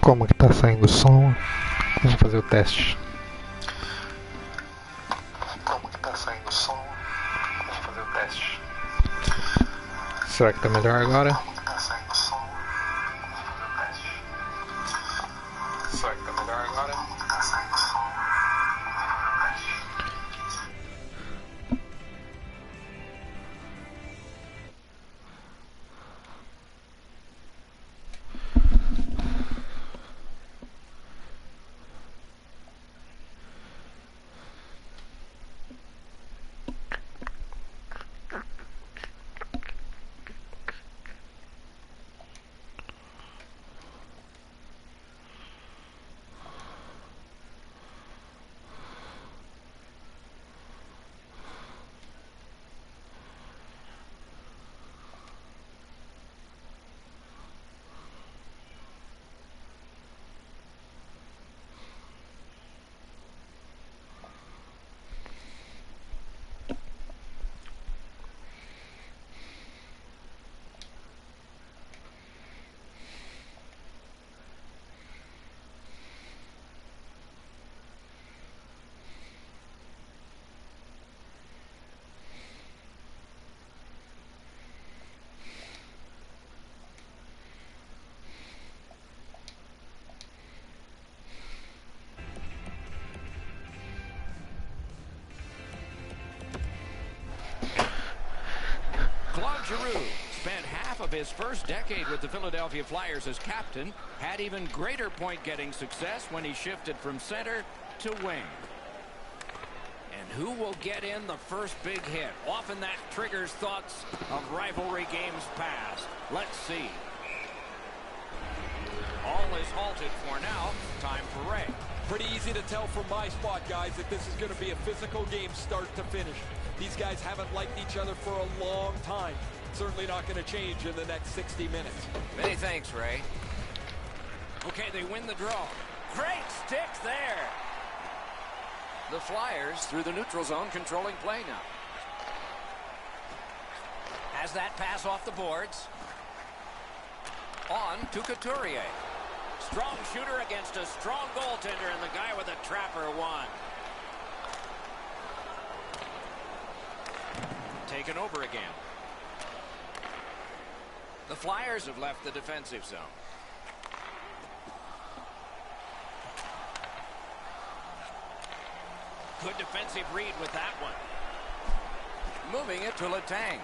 Como que tá saindo o som? Vamos fazer o teste. Como que tá saindo o som? Vamos fazer o teste. Será que tá melhor agora? Como que tá saindo o som? Vamos fazer o teste. Será que tá melhor agora? Como que tá saindo o som? Vamos fazer o teste. Giroux spent half of his first decade with the Philadelphia Flyers as captain, had even greater point-getting success when he shifted from center to wing. And who will get in the first big hit? Often that triggers thoughts of rivalry games past. Let's see. All is halted for now. Time for Ray. Pretty easy to tell from my spot, guys, that this is going to be a physical game start to finish. These guys haven't liked each other for a long time. Certainly not going to change in the next 60 minutes. Many thanks, Ray. Okay, they win the draw. Great stick there. The Flyers through the neutral zone, controlling play now. Has that pass off the boards. On to Couturier. Strong shooter against a strong goaltender, and the guy with a trapper won. Taken over again. The Flyers have left the defensive zone. Good defensive read with that one. Moving it to Letang.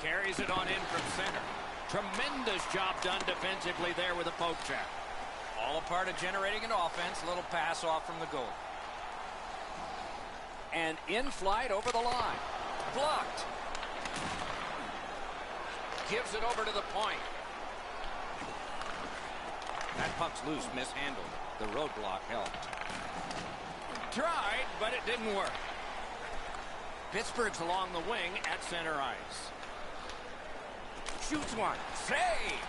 Carries it on in from center. Tremendous job done defensively there with a poke check. All a part of generating an offense. A little pass off from the goal. And in flight over the line. Blocked. Gives it over to the point. That puck's loose, mishandled. The roadblock helped. Tried, but it didn't work. Pittsburgh's along the wing at center ice. Shoots one. Save!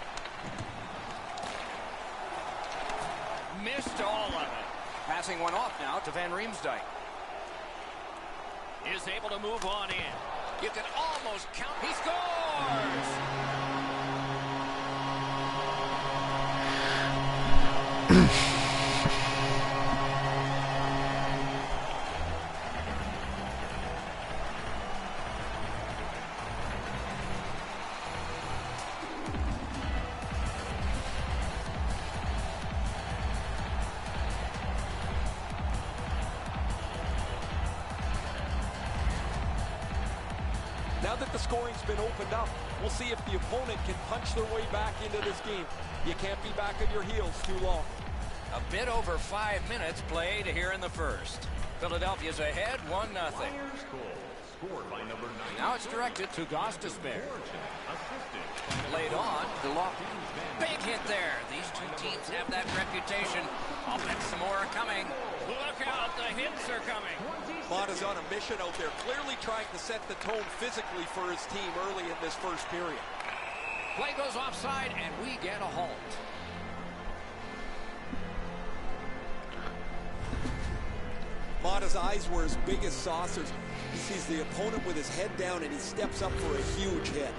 Missed all of it. Passing one off now to Van Riemsdyk. Is able to move on in. You can almost count. He scores! Now that the scoring's been opened up, we'll see if the opponent can punch their way back into this game. You can't be back on your heels too long. A bit over 5 minutes played here in the first. Philadelphia's ahead 1-0. Now it's directed to Gostisbehere. Laid on to Lofton. Big hit there. These two teams have that reputation. I'll bet some more are coming. Look out, the hits are coming. Mata's on a mission out there, clearly trying to set the tone physically for his team early in this first period. Play goes offside, and we get a halt. Mata's eyes were as big as saucers. He sees the opponent with his head down, and he steps up for a huge hit.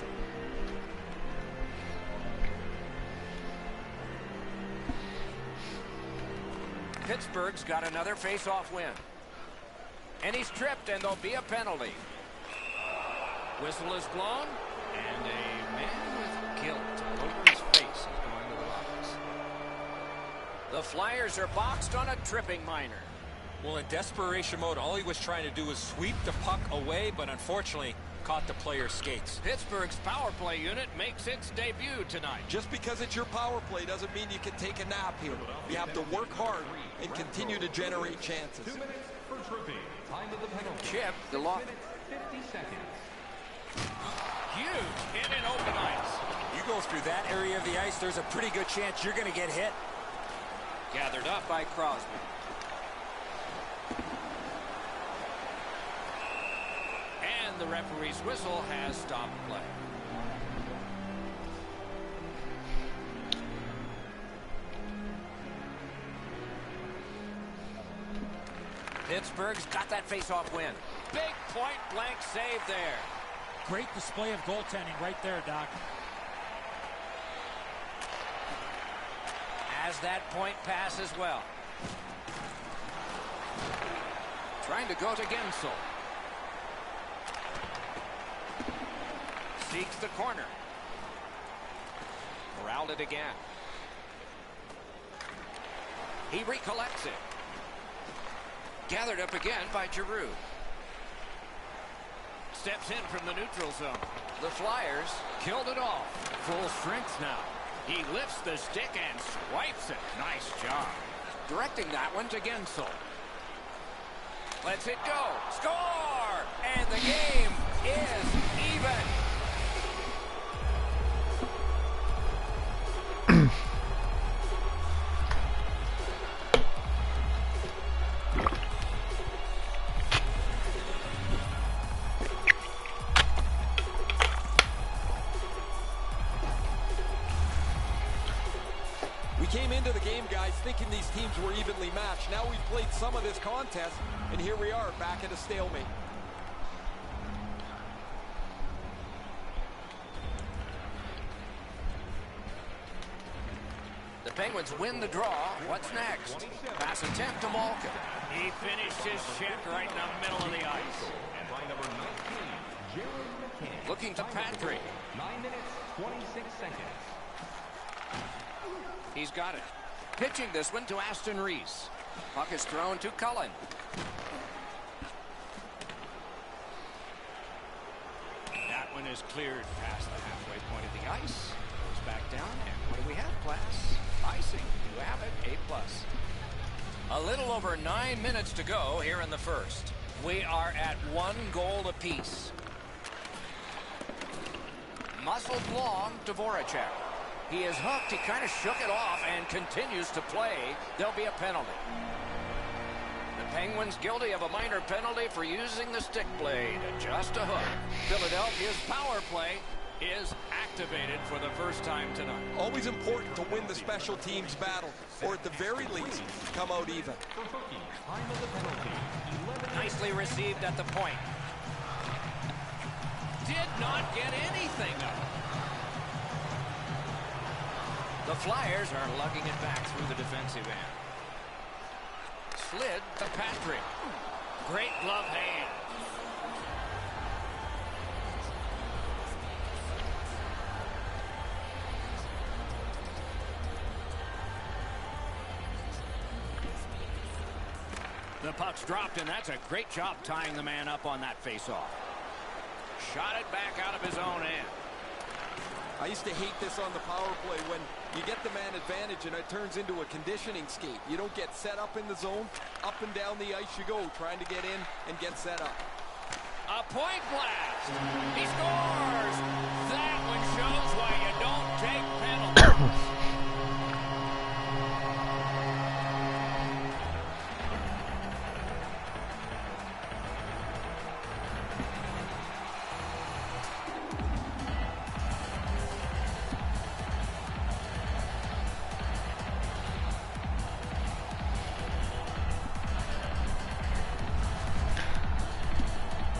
Pittsburgh's got another face-off win. And he's tripped, and there'll be a penalty. Whistle is blown, and a man with guilt all over his face is going to the box. The Flyers are boxed on a tripping minor. Well, in desperation mode, all he was trying to do was sweep the puck away, but unfortunately caught the player's skates. Pittsburgh's power play unit makes its debut tonight. Just because it's your power play doesn't mean you can take a nap here. You have to work hard and continue to generate chances. 2 minutes for tripping. Time of the penalty. Chip, the lock. 50 seconds. Huge hit in open ice. You go through that area of the ice, there's a pretty good chance you're going to get hit. Gathered up by Crosby. And the referee's whistle has stopped play. Pittsburgh's got that face-off win. Big point-blank save there. Great display of goaltending right there, Doc. As that point pass as well. Trying to go to Gensel. Seeks the corner. Corralled it again. He recollects it. Gathered up again by Giroux. Steps in from the neutral zone. The Flyers killed it off. Full strength now. He lifts the stick and swipes it. Nice job. Directing that one to Gensel. Lets it go. Score! And the game is even. Came into the game, guys, thinking these teams were evenly matched. Now we've played some of this contest, and here we are back at a stalemate. The Penguins win the draw. What's next? Pass attempt to Malkin. He finished his check right in the middle of the ice. And by number 19, Jared McCann. Looking to Patrick. 9 minutes, 26 seconds. He's got it. Pitching this one to Aston Reese. Puck is thrown to Cullen. That one is cleared past the halfway point of the ice. Goes back down. And what do we have, class? Icing. You have it. A+. A little over 9 minutes to go here in the first. We are at 1 goal apiece. Muscled long to Voracek. He is hooked. He kind of shook it off and continues to play. There'll be a penalty. The Penguins guilty of a minor penalty for using the stick blade. Just a hook. Philadelphia's power play is activated for the first time tonight. Always important to win the special teams battle, or at the very least, come out even. For hooking, time of the penalty. 11 Nicely received at the point. Did not get anything up. The Flyers are lugging it back through the defensive end. Slid to Patrick. Great glove hand. The puck's dropped, and that's a great job tying the man up on that faceoff. Shot it back out of his own end. I used to hate this on the power play when you get the man advantage and it turns into a conditioning skate. You don't get set up in the zone. Up and down the ice you go, trying to get in and get set up. A point blast. He scores. That one shows why you don't take penalties.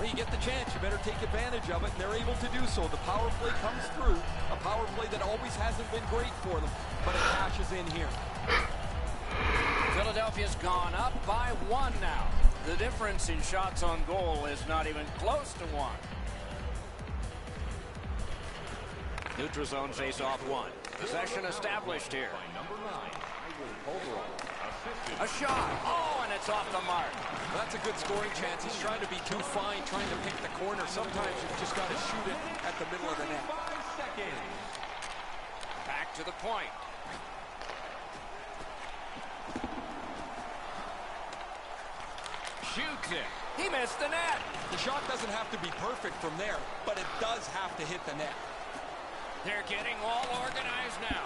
You get the chance, you better take advantage of it, and they're able to do so. The power play comes through, a power play that always hasn't been great for them, but it cashes in here. Philadelphia's gone up by 1 now. The difference in shots on goal is not even close to 1. Neutral zone face-off 1. Possession established here. A shot. Oh, and it's off the mark. Well, that's a good scoring chance. He's trying to be too fine, trying to pick the corner. Sometimes you've just got to shoot it at the middle of the net. Back to the point. Shoots it. He missed the net. The shot doesn't have to be perfect from there, but it does have to hit the net. They're getting all organized now.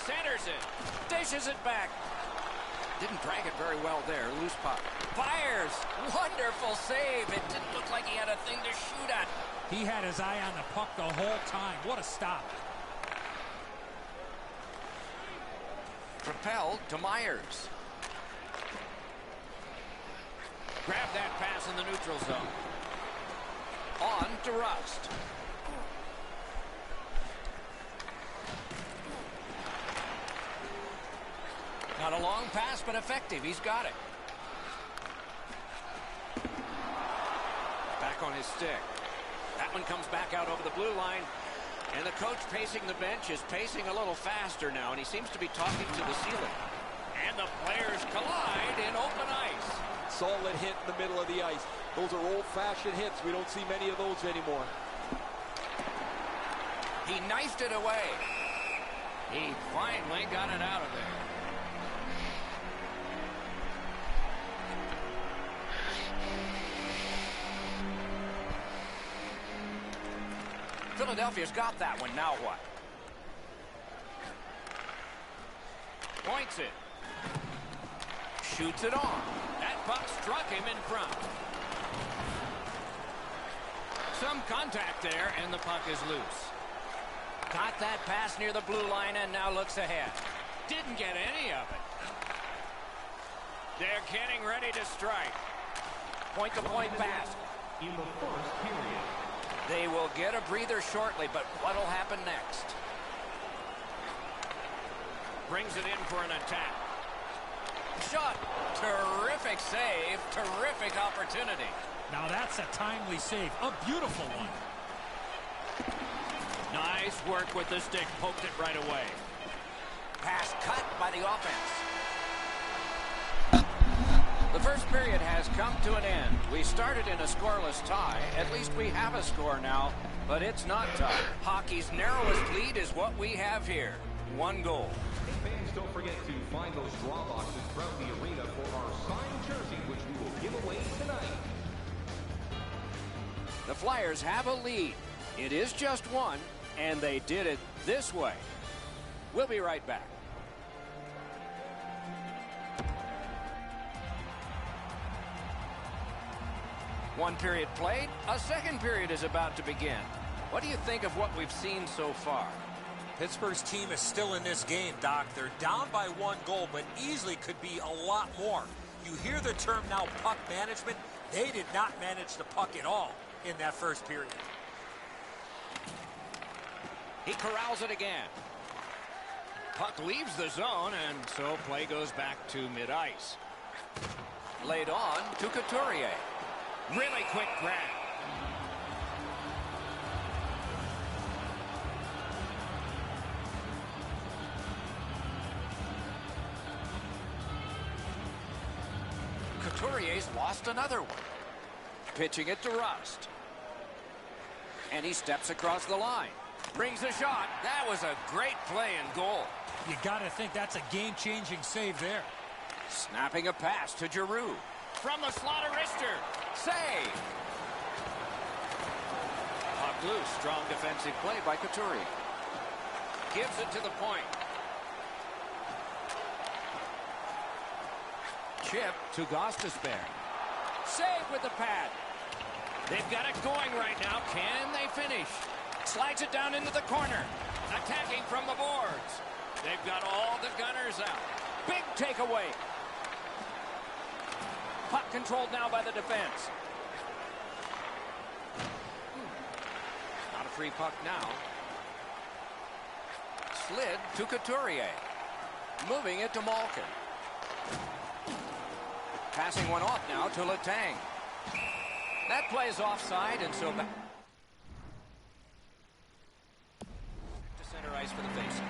Centers it. Dishes it back. Didn't drag it very well there. Loose puck. Fires. Wonderful save. It didn't look like he had a thing to shoot at. He had his eye on the puck the whole time. What a stop. Propelled to Myers. Grab that pass in the neutral zone. On to Rust. Not a long pass, but effective. He's got it. Back on his stick. That one comes back out over the blue line. And the coach pacing the bench is pacing a little faster now, and he seems to be talking to the ceiling. And the players collide in open ice. Solid hit in the middle of the ice. Those are old-fashioned hits. We don't see many of those anymore. He knifed it away. He finally got it out of there. Philadelphia's got that one. Now what? Points it. Shoots it on. That puck struck him in front. Some contact there, and the puck is loose. Got that pass near the blue line and now looks ahead. Didn't get any of it. They're getting ready to strike. Point-to-point pass. In the first period. They will get a breather shortly, but what'll happen next? Brings it in for an attack. Shot. Terrific save. Terrific opportunity. Now that's a timely save. A beautiful one. Nice work with the stick. Poked it right away. Pass cut by the offense. The first period has come to an end. We started in a scoreless tie. At least we have a score now, but it's not tied. Hockey's narrowest lead is what we have here. 1 goal. Hey fans, don't forget to find those draw boxes throughout the arena for our signed jersey, which we will give away tonight. The Flyers have a lead. It is just 1, and they did it this way. We'll be right back. One period played. A second period is about to begin. What do you think of what we've seen so far? Pittsburgh's team is still in this game, Doc. They're down by 1 goal, but easily could be a lot more. You hear the term now, puck management. They did not manage the puck at all in that first period. He corrals it again. Puck leaves the zone, and so play goes back to mid-ice. Laid on to Couturier. Really quick grab. Couturier's lost another one. Pitching it to Rust. And he steps across the line. Brings a shot. That was a great play and goal. You got to think that's a game-changing save there. Snapping a pass to Giroux. From the slot of wrister. Save. Puck loose. Strong defensive play by Couturier. Gives it to the point. Chip to Gostisbehere. Save with the pad. They've got it going right now. Can they finish? Slides it down into the corner. Attacking from the boards. They've got all the gunners out. Big takeaway. Puck controlled now by the defense. Not a free puck now. Slid to Couturier. Moving it to Malkin. Passing one off now to Letang. That plays offside, and so back to center ice for the faceoff.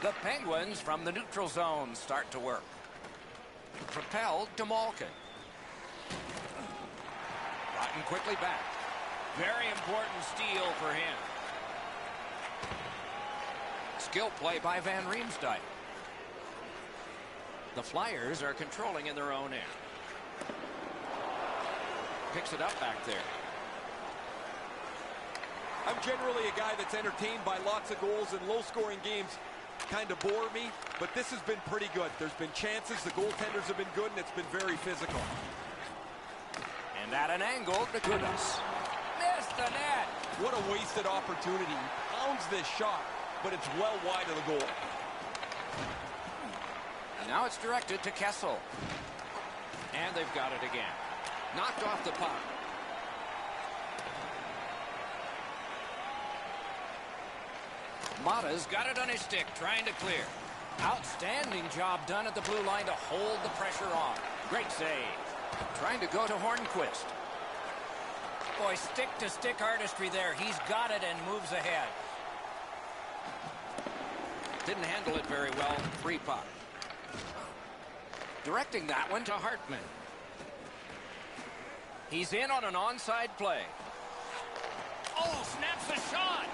The Penguins from the neutral zone start to work. Propelled to Malkin. Rotten quickly back. Very important steal for him. Skill play by Van Riemsdyk. The Flyers are controlling in their own end. Picks it up back there. I'm generally a guy that's entertained by lots of goals, and low-scoring games kind of bore me, but this has been pretty good. There's been chances, the goaltenders have been good, and it's been very physical. And at an angle to goodness. Missed the net. What a wasted opportunity. He pounds this shot, but it's well wide of the goal. And now it's directed to Kessel. And they've got it again. Knocked off the puck. Mata's got it on his stick, trying to clear. Outstanding job done at the blue line to hold the pressure on. Great save. Trying to go to Hornquist. Boy, stick-to-stick artistry there. He's got it and moves ahead. Didn't handle it very well. Free puck. Directing that one to Hartman. He's in on an onside play. Oh, snaps a shot.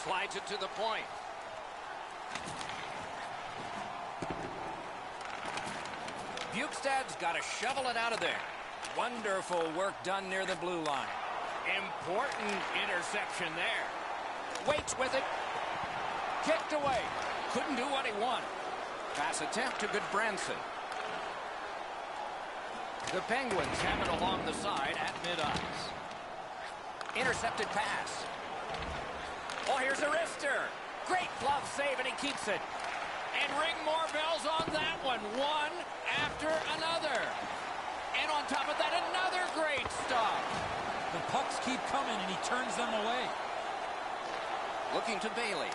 Slides it to the point. Bukestad's got to shovel it out of there. Wonderful work done near the blue line. Important interception there. Waits with it. Kicked away. Couldn't do what he wanted. Pass attempt to Goodbranson. The Penguins have it along the side at mid-ice. Intercepted pass. Oh, here's a wrister. Great glove save, and he keeps it. And ring more bells on that one. One after another. And on top of that, another great stop. The pucks keep coming, and he turns them away. Looking to Bailey.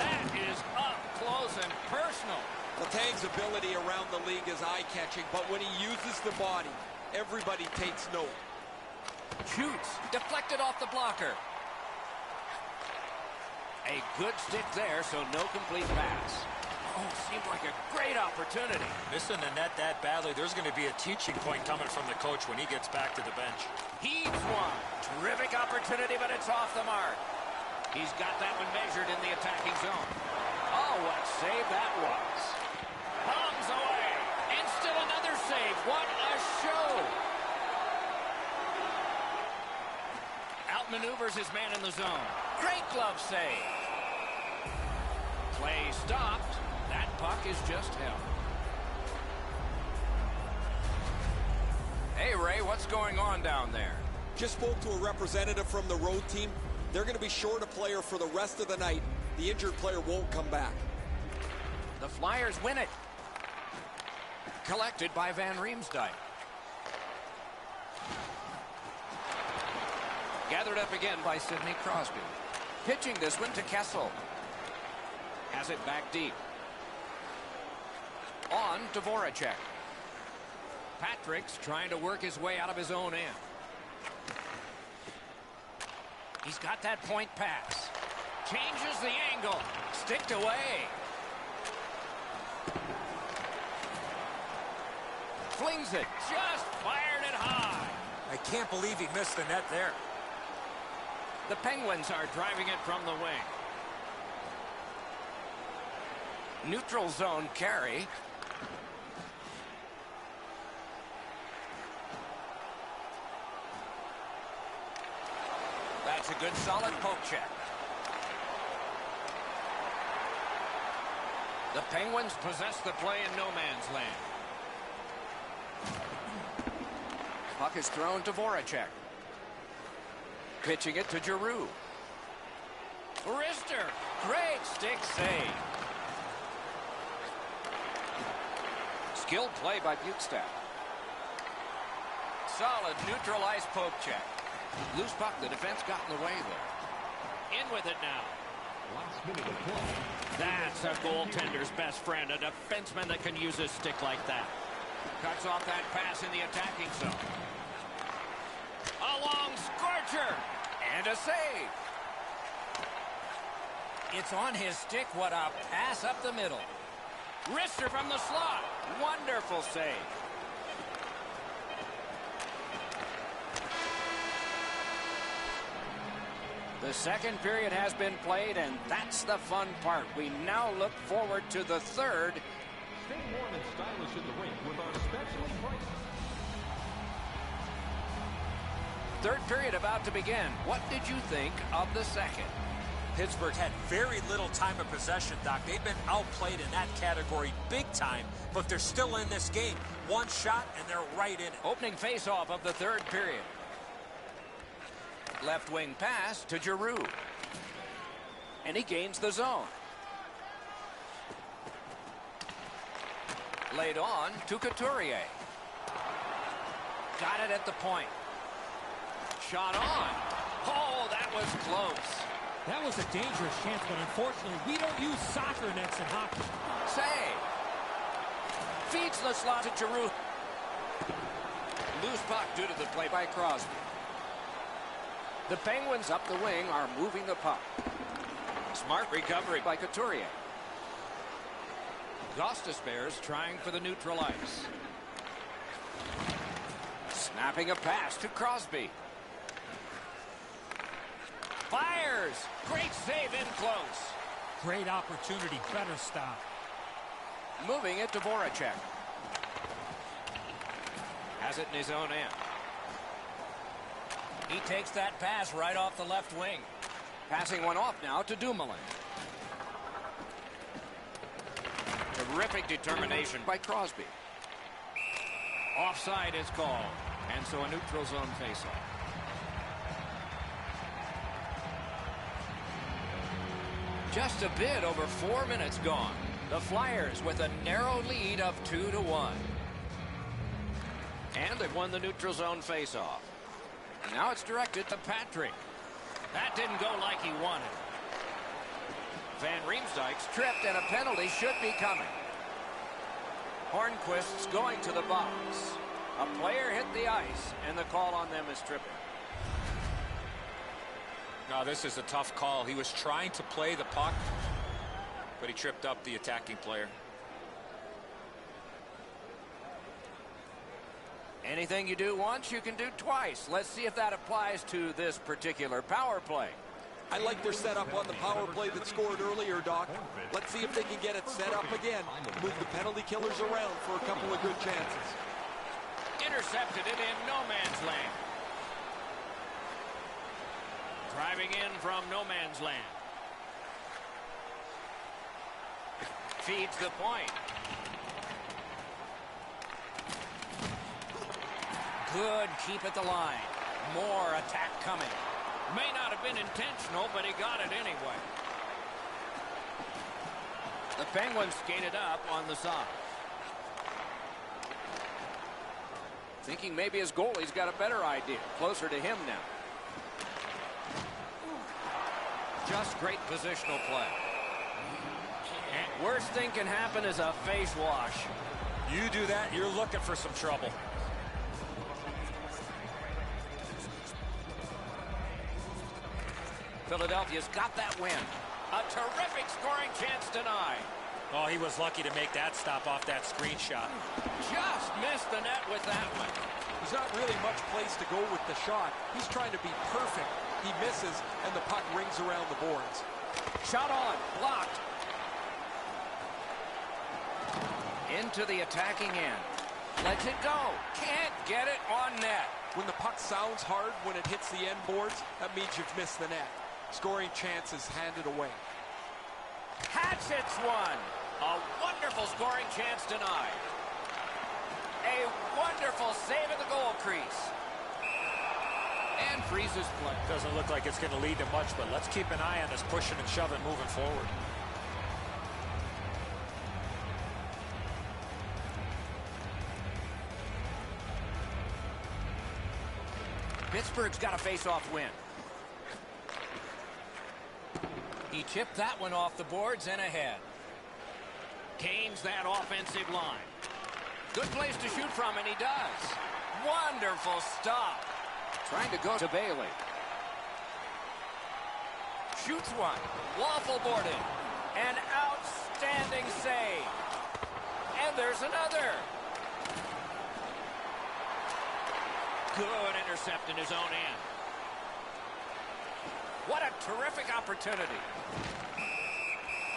That is up close and personal. Letang's ability around the league is eye-catching, but when he uses the body, everybody takes note. Shoots. Deflected off the blocker. A good stick there, so no complete pass. Oh, seemed like a great opportunity. Missing the net that badly, there's going to be a teaching point coming from the coach when he gets back to the bench. Heaves one. Terrific opportunity, but it's off the mark. He's got that one measured in the attacking zone. Oh, what a save that was. Bombs away. And still another save. What a show. Outmaneuvers his man in the zone. Great glove save. Play stopped. That puck is just held. Hey, Ray, what's going on down there? Just spoke to a representative from the road team. They're going to be short a player for the rest of the night. The injured player won't come back. The Flyers win it. Collected by Van Riemsdyk. Gathered up again by Sidney Crosby. Pitching this one to Kessel. Has it back deep. On to Voracek. Patrick's trying to work his way out of his own end. He's got that point pass. Changes the angle. Sticked away. Flings it. Just fired it high. I can't believe he missed the net there. The Penguins are driving it from the wing. Neutral zone carry. That's a good solid poke check. The Penguins possess the play in no man's land. Puck is thrown to Voracek. Pitching it to Giroux. Wrister. Great stick save. Skilled play by Bukestad. Solid neutral ice poke check. Loose puck. The defense got in the way there. In with it now. Last minute of play. That's a goaltender's best friend, a defenseman that can use his stick like that. Cuts off that pass in the attacking zone. A long scorcher. And a save. It's on his stick. What a pass up the middle. Wrister from the slot. Wonderful save. The second period has been played, and that's the fun part. We now look forward to the third. Stay warm and stylish in the rink with our specially priced. Third period about to begin. What did you think of the second? Pittsburgh had very little time of possession, Doc. They've been outplayed in that category big time, but they're still in this game. One shot, and they're right in it. Opening face-off of the third period. Left wing pass to Giroux. And he gains the zone. Laid on to Couturier. Got it at the point. Shot on. Oh, that was close. That was a dangerous chance, but unfortunately, we don't use soccer nets in hockey. Save. Feeds the slot to Giroux. Loose puck due to the play by Crosby. The Penguins up the wing are moving the puck. Smart recovery by Couturier. Gostisbehere trying for the neutral ice. Snapping a pass to Crosby. Fires! Great save in close. Great opportunity. Better stop. Moving it to Voracek. Has it in his own end. He takes that pass right off the left wing. Passing one off now to Dumoulin. Terrific determination by Crosby. Offside is called. And so a neutral zone faceoff. Just a bit over 4 minutes gone. The Flyers with a narrow lead of 2-1. And they've won the neutral zone faceoff. Now it's directed to Patrick. That didn't go like he wanted. Van Riemsdyk's tripped and a penalty should be coming. Hornquist's going to the box. A player hit the ice and the call on them is tripping. No, this is a tough call. He was trying to play the puck, but he tripped up the attacking player. Anything you do once, you can do twice. Let's see if that applies to this particular power play. I like their setup on the power play that scored earlier, Doc. Let's see if they can get it set up again. Move the penalty killers around for a couple of good chances. Intercepted it in no man's land. Driving in from no man's land. Feeds the point. Good keep at the line. More attack coming. May not have been intentional, but he got it anyway. The Penguins skated up on the side. Thinking maybe his goalie's got a better idea. Closer to him now. Just great positional play. And worst thing can happen is a face wash. You do that, you're looking for some trouble. Philadelphia's got that win. A terrific scoring chance denied. Oh, he was lucky to make that stop off that screenshot. Just missed the net with that one. There's not really much place to go with the shot. He's trying to be perfect. He misses, and the puck rings around the boards. Shot on, blocked. Into the attacking end. Lets it go. Can't get it on net. When the puck sounds hard when it hits the end boards, that means you've missed the net. Scoring chances handed away. Hatchets one. A wonderful scoring chance denied. A wonderful save at the goal crease. And freezes play. Doesn't look like it's going to lead to much, but let's keep an eye on this pushing and shoving moving forward. Pittsburgh's got a face-off win. He chipped that one off the boards and ahead. Gains that offensive line. Good place to shoot from, and he does. Wonderful stop. Trying to go to Bailey. Shoots one. Waffle boarded. An outstanding save. And there's another. Good intercept in his own end. What a terrific opportunity.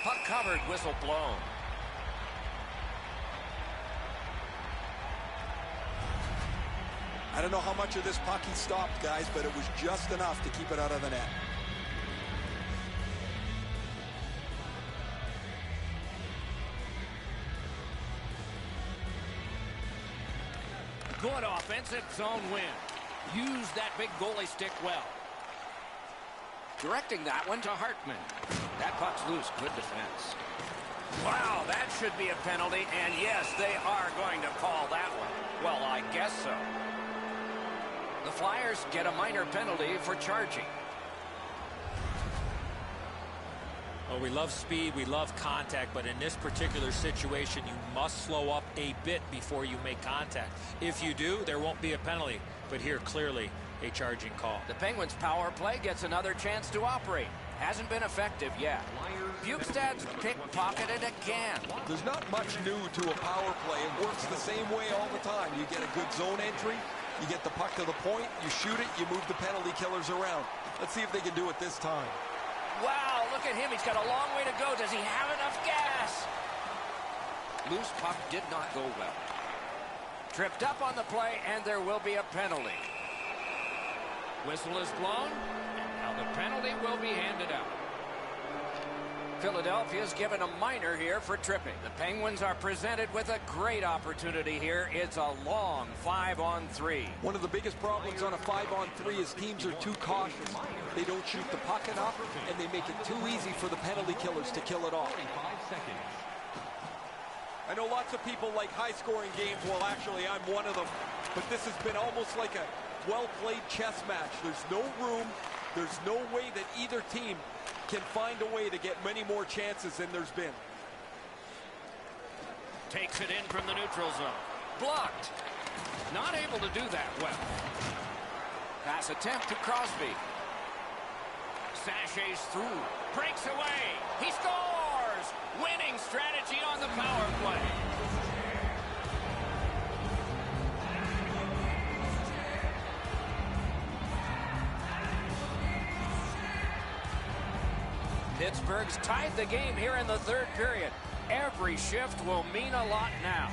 Puck covered, whistle blown. I don't know how much of this puck he stopped, guys, but it was just enough to keep it out of the net. Good offensive zone win. Use that big goalie stick well. Directing that one to Hartman. That puck's loose. Good defense. Wow, that should be a penalty, and yes, they are going to call that one. Well, I guess so. The Flyers get a minor penalty for charging. Well, we love speed, we love contact, but in this particular situation, you must slow up a bit before you make contact. If you do, there won't be a penalty, but here, clearly, a charging call. The Penguins' power play gets another chance to operate. Hasn't been effective yet. Bukestad's pickpocketed again. There's not much new to a power play. It works the same way all the time. You get a good zone entry, you get the puck to the point, you shoot it, you move the penalty killers around. Let's see if they can do it this time. Wow, look at him. He's got a long way to go. Does he have enough gas? Loose puck did not go well. Tripped up on the play, and there will be a penalty. Whistle is blown, and now the penalty will be handed out. Philadelphia's given a minor here for tripping. The Penguins are presented with a great opportunity here. It's a long 5-on-3. One of the biggest problems on a 5-on-3 is teams are too cautious. They don't shoot the puck enough, and they make it too easy for the penalty killers to kill it off. I know lots of people like high-scoring games. Well, actually, I'm one of them. But this has been almost like a well-played chess match. There's no room. There's no way that either team can find a way to get many more chances than there's been. Takes it in from the neutral zone. Blocked. Not able to do that well. Pass attempt to Crosby. Sashays through. Breaks away. He scores! Winning strategy on the power play. Pittsburgh's tied the game here in the third period. Every shift will mean a lot now.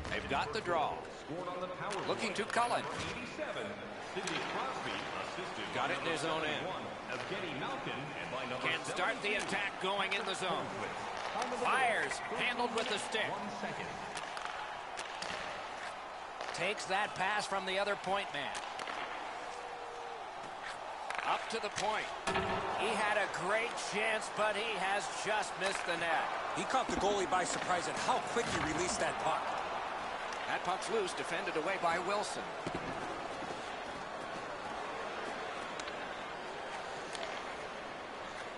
They've got the draw. Looking to Cullen. Got it in his own end. Can start the attack going in the zone. Fires, handled with the stick. Takes that pass from the other point man. Up to the point. He had a great chance, but he has just missed the net. He caught the goalie by surprise at how quick he released that puck. That puck's loose, defended away by Wilson.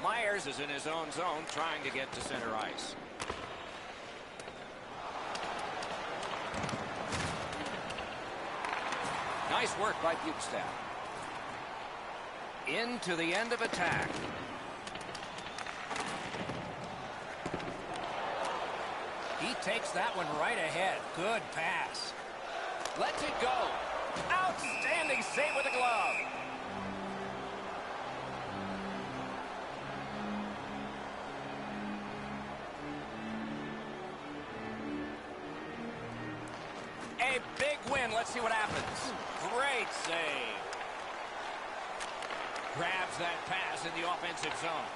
Myers is in his own zone, trying to get to center ice. Nice work by Bukestad. Into the end of attack. He takes that one right ahead. Good pass. Lets it go. Outstanding save with a glove. A big win. Let's see what happens. Great save. Grabs that pass in the offensive zone.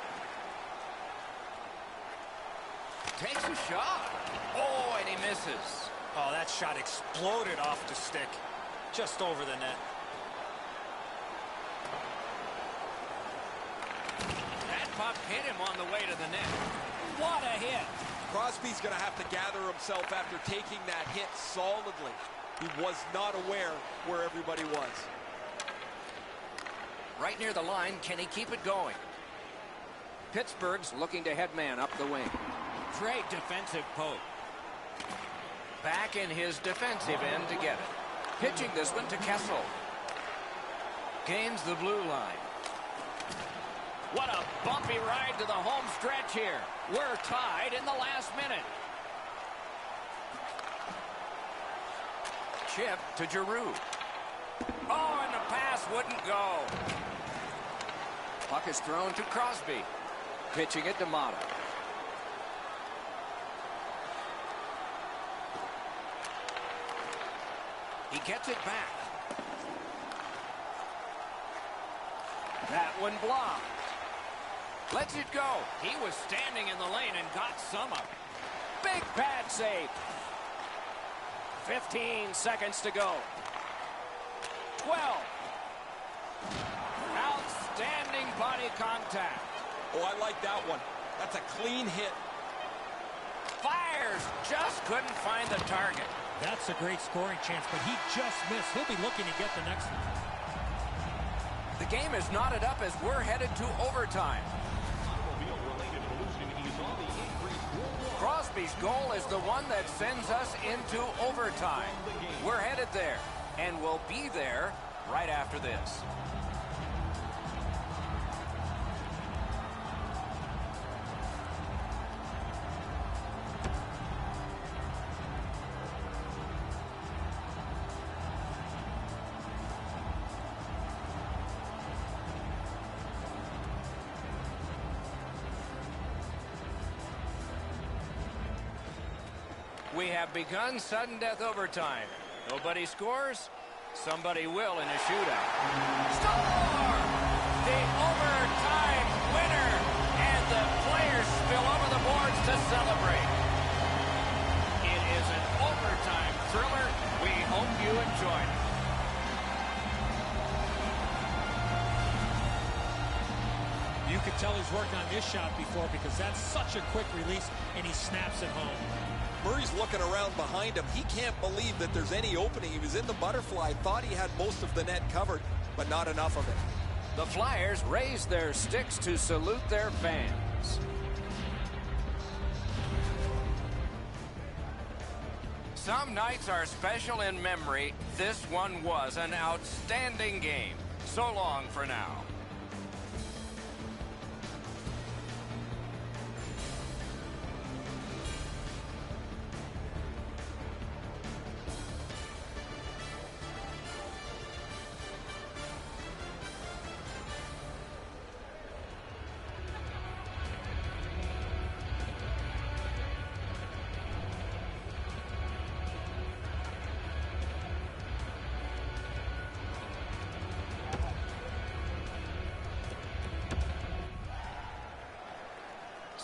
Takes a shot. Oh, and he misses. Oh, that shot exploded off the stick. Just over the net. That puck hit him on the way to the net. What a hit. Crosby's going to have to gather himself after taking that hit solidly. He was not aware where everybody was. Right near the line, can he keep it going? Pittsburgh's looking to head man up the wing. Great defensive poke. Back in his defensive end to get it. Pitching this one to Kessel. Gains the blue line. What a bumpy ride to the home stretch here. We're tied in the last minute. Chip to Giroux. Oh, and the pass wouldn't go. Puck is thrown to Crosby. Pitching it to Mata. He gets it back. That one blocked. Lets it go. He was standing in the lane and got some of it. Big pad save. 15 seconds to go. 12. Outstanding body contact. Oh, I like that one. That's a clean hit. Fires. Just couldn't find the target. That's a great scoring chance, but he just missed. He'll be looking to get the next one. The game is knotted up as we're headed to overtime. Crosby's goal is the one that sends us into overtime. We're headed there, and we'll be there right after this. We have begun sudden death overtime. Nobody scores. Somebody will in a shootout. Score! The overtime winner! And the players spill over the boards to celebrate. It is an overtime thriller. We hope you enjoy it. You could tell he's worked on this shot before because that's such a quick release, and he snaps it home. Murray's looking around behind him. He can't believe that there's any opening. He was in the butterfly, thought he had most of the net covered, but not enough of it. The Flyers raise their sticks to salute their fans. Some nights are special in memory. This one was an outstanding game. So long for now.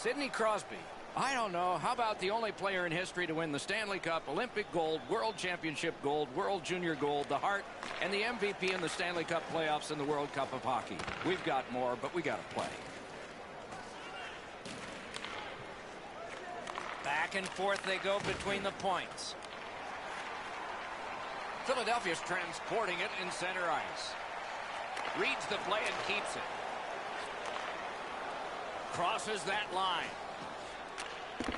Sidney Crosby. I don't know. How about the only player in history to win the Stanley Cup, Olympic gold, World Championship gold, World Junior gold, the Hart, and the MVP in the Stanley Cup playoffs and the World Cup of Hockey. We've got more, but we got to play. Back and forth they go between the points. Philadelphia's transporting it in center ice. Reads the play and keeps it. Crosses that line.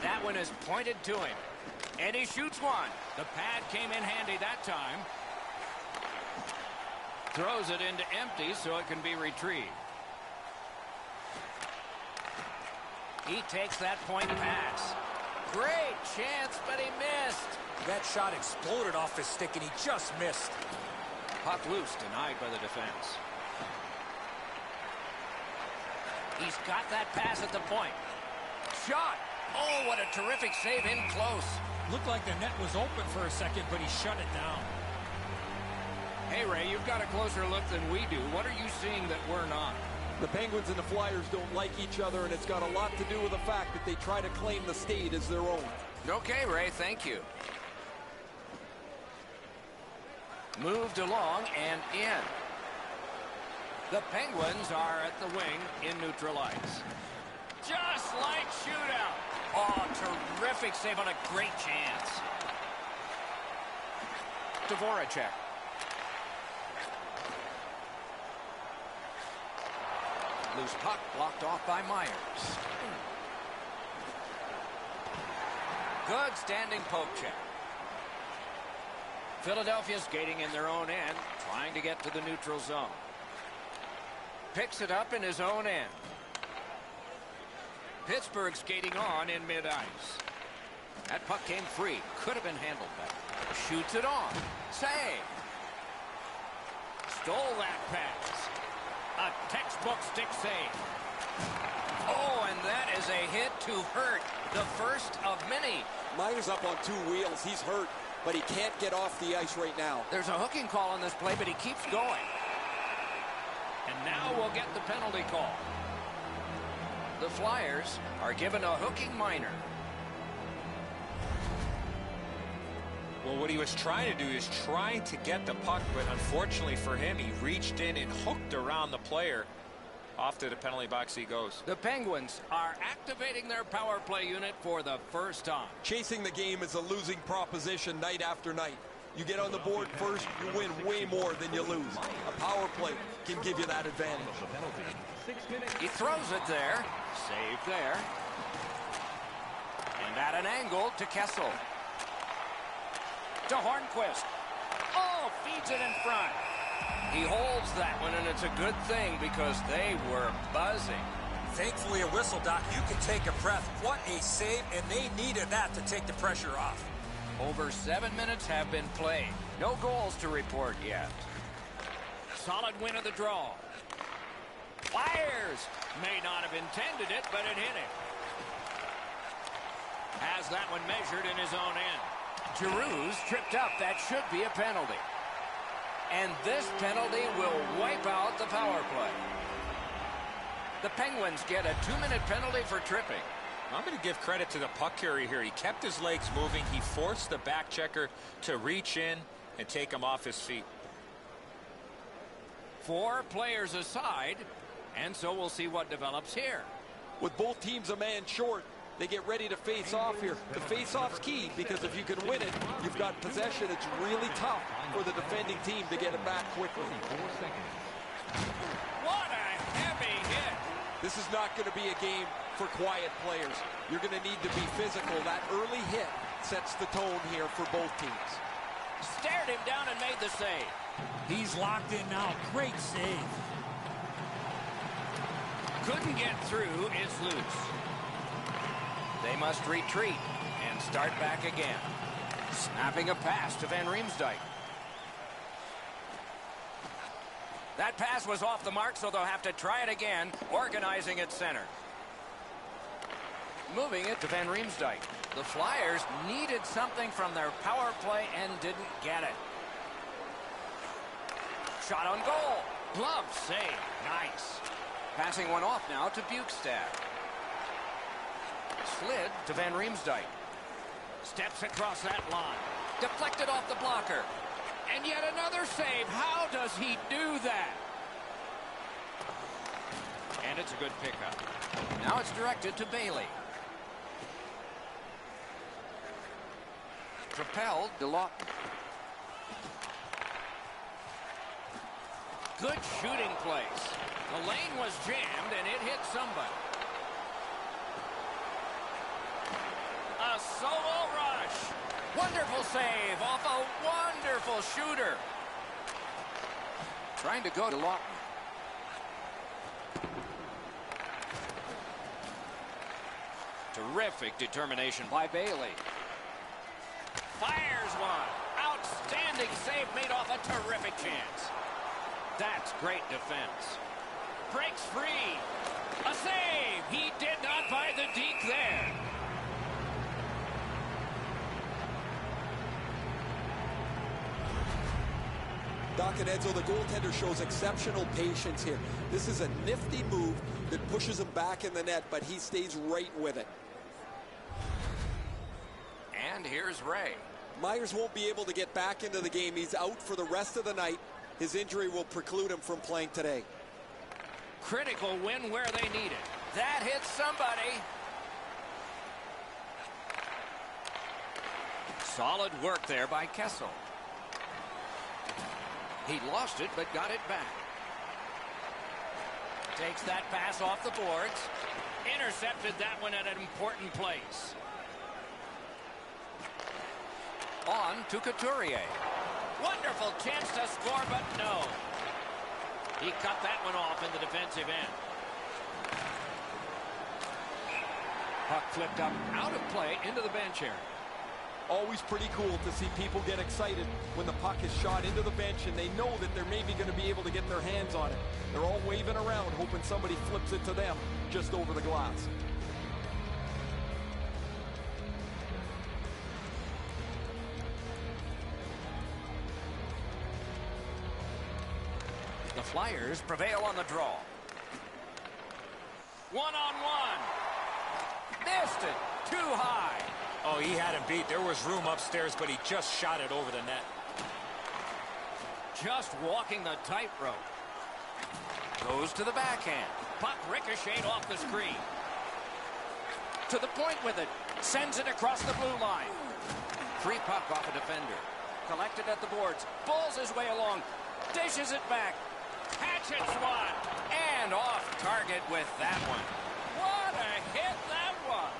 That one is pointed to him. And he shoots one. The pad came in handy that time. Throws it into empty so it can be retrieved. He takes that point pass. Great chance, but he missed. That shot exploded off his stick, and he just missed. Puck loose, denied by the defense. He's got that pass at the point. Shot. Oh, what a terrific save in close. Looked like the net was open for a second, but he shut it down. Hey, Ray, you've got a closer look than we do. What are you seeing that we're not? The Penguins and the Flyers don't like each other, and it's got a lot to do with the fact that they try to claim the state as their own. Okay, Ray, thank you. Moved along and in. The Penguins are at the wing in neutral ice. Just like shootout. Oh, terrific save on a great chance. Dvorak. Loose puck blocked off by Myers. Good standing poke check. Philadelphia skating in their own end, trying to get to the neutral zone. Picks it up in his own end. Pittsburgh skating on in mid-ice. That puck came free. Could have been handled better. Shoots it on. Save. Stole that pass. A textbook stick save. Oh, and that is a hit to hurt. The first of many. Myers up on 2 wheels. He's hurt, but he can't get off the ice right now. There's a hooking call on this play, but he keeps going. And now we'll get the penalty call. The Flyers are given a hooking minor. Well, what he was trying to do is trying to get the puck, but unfortunately for him, he reached in and hooked around the player. Off to the penalty box he goes. The Penguins are activating their power play unit for the first time. Chasing the game is a losing proposition night after night. You get on the board first, you win way more than you lose. A power play can give you that advantage. He throws it there. Save there. And at an angle to Kessel. To Hornquist. Oh, feeds it in front. He holds that one, and it's a good thing because they were buzzing. Thankfully, a whistle, Doc. You can take a breath. What a save, and they needed that to take the pressure off. Over 7 minutes have been played. No goals to report yet. Solid win of the draw. Fires. May not have intended it, but it hit him. Has that one measured in his own end. Giroux's tripped up. That should be a penalty. And this penalty will wipe out the power play. The Penguins get a 2-minute penalty for tripping. I'm going to give credit to the puck carrier here. He kept his legs moving. He forced the back checker to reach in and take him off his feet. 4 players aside, and so we'll see what develops here. With both teams a man short, they get ready to face off here. The face-off's key because if you can win it, you've got possession. It's really tough for the defending team to get it back quickly. What a heavy hit. This is not going to be a game for quiet players. You're going to need to be physical. That early hit sets the tone here for both teams. Stared him down and made the save. He's locked in now. Great save. Couldn't get through. It's loose. They must retreat and start back again. Snapping a pass to Van Riemsdyk. That pass was off the mark, so they'll have to try it again, organizing at center. Moving it to Van Riemsdyk. The Flyers needed something from their power play and didn't get it. Shot on goal. Glove save. Nice. Passing one off now to Bukestad. Slid to Van Riemsdyk. Steps across that line. Deflected off the blocker. And yet another save. How does he do that? And it's a good pickup. Now it's directed to Bailey. Propelled to Lawton. Good shooting place. The lane was jammed and it hit somebody. A solo rush. Wonderful save off a wonderful shooter. Trying to go to Lawton. Terrific determination by Bailey. Fires one. Outstanding save made off a terrific chance. That's great defense. Breaks free. A save. He did not buy the deke there. Doc and Edzo, the goaltender shows exceptional patience here. This is a nifty move that pushes him back in the net, but he stays right with it. And here's Ray. Myers won't be able to get back into the game. He's out for the rest of the night. His injury will preclude him from playing today. Critical win where they need it. That hits somebody. Solid work there by Kessel. He lost it, but got it back. Takes that pass off the boards. Intercepted that one at an important place. On to Couturier. Wonderful chance to score, but no. He cut that one off in the defensive end. Puck flipped up out of play into the bench area. Always pretty cool to see people get excited when the puck is shot into the bench and they know that they're maybe going to be able to get their hands on it. They're all waving around hoping somebody flips it to them just over the glass. The Flyers prevail on the draw. One-on-one. Missed it. Too high. Oh, he had him beat. There was room upstairs, but he just shot it over the net. Just walking the tightrope. Goes to the backhand. Puck ricocheted off the screen. To the point with it. Sends it across the blue line. Free puck off a defender. Collected at the boards. Pulls his way along. Dishes it back. Hatchets one. And off target with that one. What a hit that was.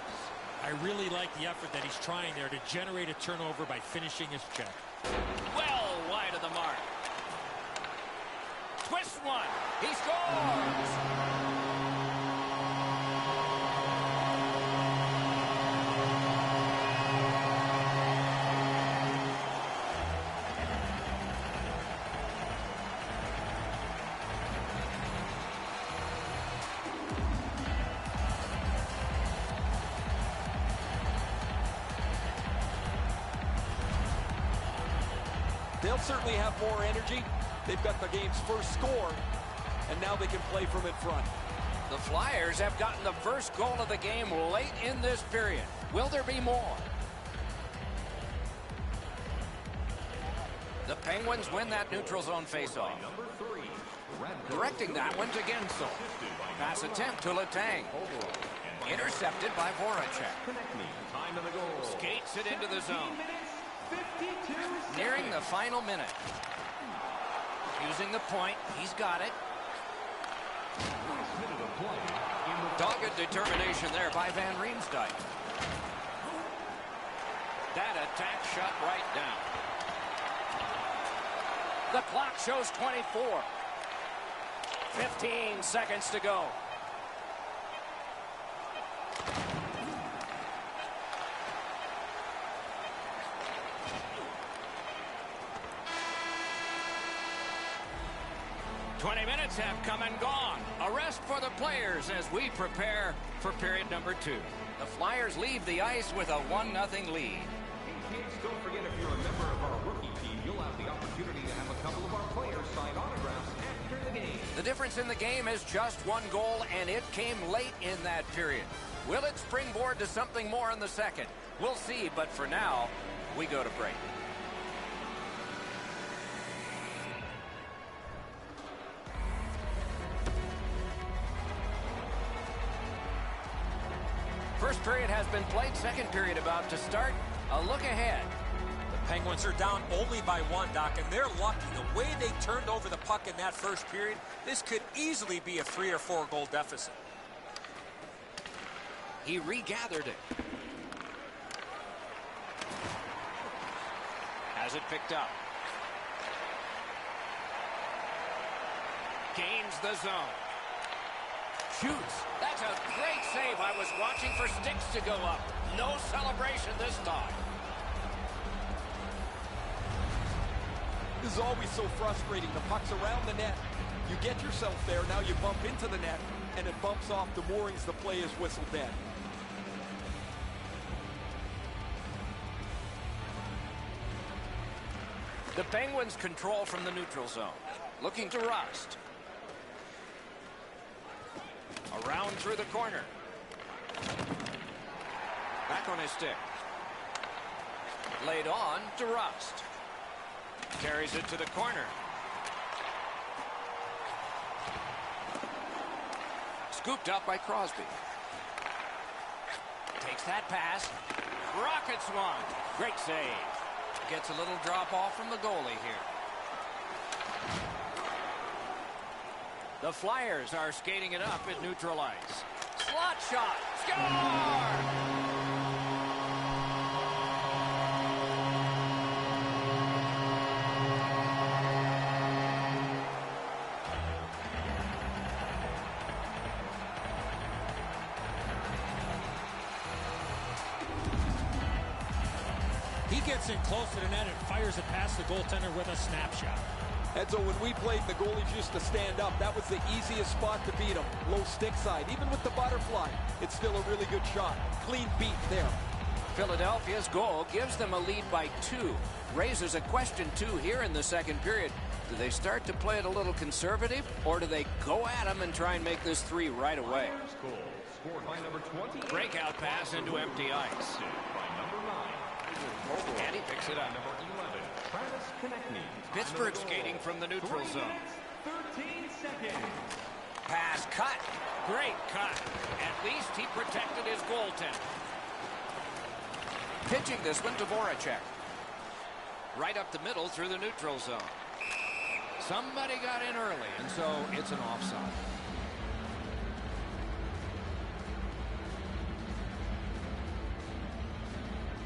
I really like the effort that he's trying there to generate a turnover by finishing his check. Well wide of the mark. Twist one. He scores. They'll certainly have more energy. They've got the game's first score, and now they can play from in front. The Flyers have gotten the first goal of the game late in this period. Will there be more? The Penguins win that neutral zone faceoff. Directing that one to Gensel. Pass attempt to Letang. Intercepted by Voracek. Skates it into the zone. Nearing the final minute. Using the point. He's got it. Dogged determination there by Van Riemsdyk. That attack shut right down. The clock shows 24. 15 seconds to go. Minutes have come and gone. A rest for the players as we prepare for period number 2. The Flyers leave the ice with a 1-0 lead. Kids, don't forget, if you're a member of our rookie team, you'll have the opportunity to have a couple of our players sign autographs after the game. The difference in the game is just 1 goal, and it came late in that period. Will it springboard to something more in the second? We'll see, but for now, we go to break. First period has been played. Second period about to start. A look ahead. The Penguins are down only by 1, Doc, and they're lucky. The way they turned over the puck in that first period, this could easily be a 3 or 4 goal deficit. He regathered it. Has it picked up. Gains the zone. Shoots. That's a great save. I was watching for sticks to go up. No celebration this time. This is always so frustrating. The puck's around the net. You get yourself there. Now you bump into the net, and it bumps off the moorings. The play is whistled dead. The Penguins control from the neutral zone. Looking to Rust. Around through the corner. Back on his stick. Laid on to Rust. Carries it to the corner. Scooped up by Crosby. Takes that pass. Rockets one. Great save. Gets a little drop off from the goalie here. The Flyers are skating it up at neutral ice. Slot shot. Score! He gets in close to the net and fires it past the goaltender with a snapshot. Edzo, when we played, the goalies used to stand up. That was the easiest spot to beat them. Low stick side. Even with the butterfly, it's still a really good shot. Clean beat there. Philadelphia's goal gives them a lead by 2. Raises a question, too, here in the second period. Do they start to play it a little conservative, or do they go at them and try and make this 3 right away? Breakout pass into empty ice. And he picks it up. Pittsburgh skating from the neutral zone. 13 seconds. Pass cut. Great cut. At least he protected his goaltender. Pitching this one to Voracek. Right up the middle through the neutral zone. Somebody got in early, and so it's an offside.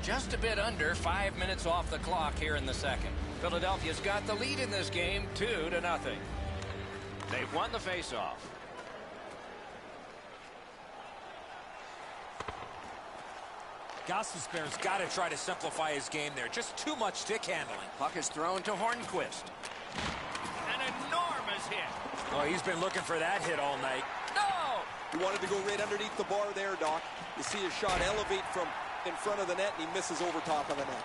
Just a bit under 5 minutes off the clock here in the second. Philadelphia's got the lead in this game, 2-0. They've won the faceoff. Gostisbehere's got to try to simplify his game there. Just too much stick handling. Puck is thrown to Hornquist. An enormous hit. Oh, he's been looking for that hit all night. No! He wanted to go right underneath the bar there, Doc. You see his shot elevate from in front of the net, and he misses over top of the net.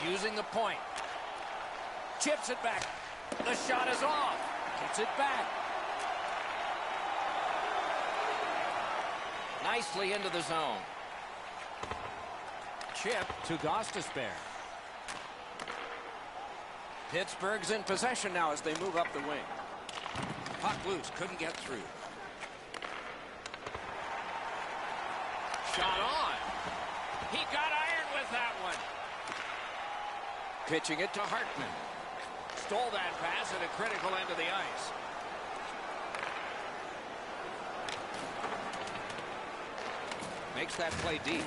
Using the point. Chips it back. The shot is off. Gets it back. Nicely into the zone. Chip to Gostisbehere. Pittsburgh's in possession now as they move up the wing. Puck loose. Couldn't get through. Shot on. He got iron with that one. Pitching it to Hartman. Stole that pass at a critical end of the ice. Makes that play deep.